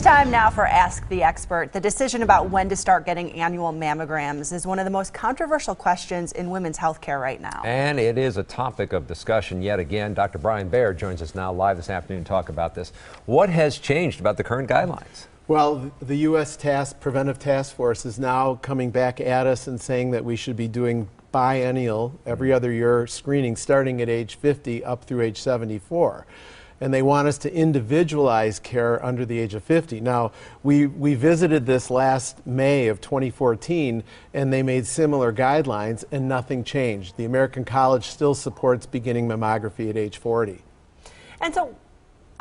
time now for Ask the Expert. The decision about when to start getting annual mammograms is one of the most controversial questions in women's health care right now. And it is a topic of discussion yet again. Dr. Brian Baird joins us now live this afternoon to talk about this. What has changed about the current guidelines? Well, the U.S. Preventive Task Force is now coming back at us and saying that we should be doing biennial, every other year screening starting at age 50 up through age 74. And they want us to individualize care under the age of 50. Now, we visited this last May of 2014, and they made similar guidelines, and nothing changed. The American College still supports beginning mammography at age 40. And so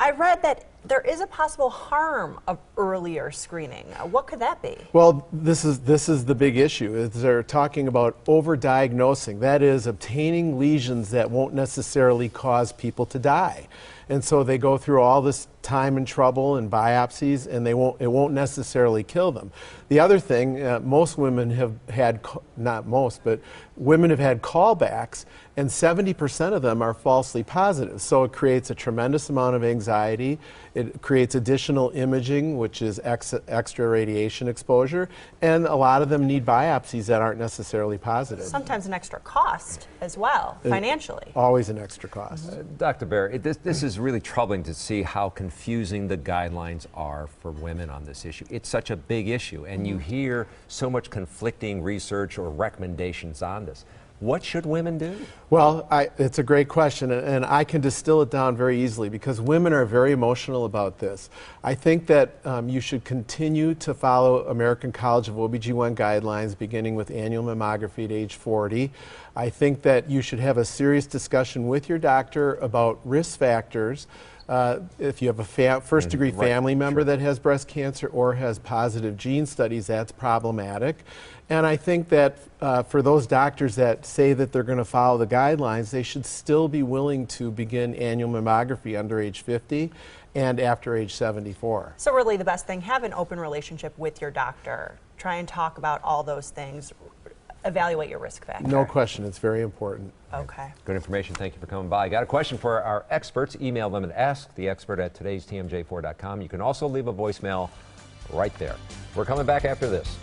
I read that there is a possible harm of earlier screening. What could that be? Well, this is the big issue. They're talking about overdiagnosing. That is, obtaining lesions that won't necessarily cause people to die. And so they go through all this time and trouble and biopsies, and it won't necessarily kill them. The other thing, most women have had, not most, but women have had callbacks, and 70% of them are falsely positive. So it creates a tremendous amount of anxiety. It creates additional imaging, which is extra radiation exposure, and a lot of them need biopsies that aren't necessarily positive. Sometimes an extra cost as well, financially. Always an extra cost. Dr. Baird, this is really troubling to see how confusing the guidelines are for women on this issue. It's such a big issue, and you hear so much conflicting research or recommendations on this. What should women do? Well, it's a great question, and I can distill it down very easily because women are very emotional about this. I think that you should continue to follow American College of OB/GYN guidelines, beginning with annual mammography at age 40. I think that you should have a serious discussion with your doctor about risk factors. If you have a first-degree family member that has breast cancer or has positive gene studies, that's problematic. And I think that for those doctors that say that they're going to follow the guidelines, they should still be willing to begin annual mammography under age 50 and after age 74. So really the best thing, have an open relationship with your doctor. Try and talk about all those things. Evaluate your risk factor. No question, it's very important. Okay. Good information. Thank you for coming by. Got a question for our experts? Email them at asktheexpert@todaystmj4.com. You can also leave a voicemail right there. We're coming back after this.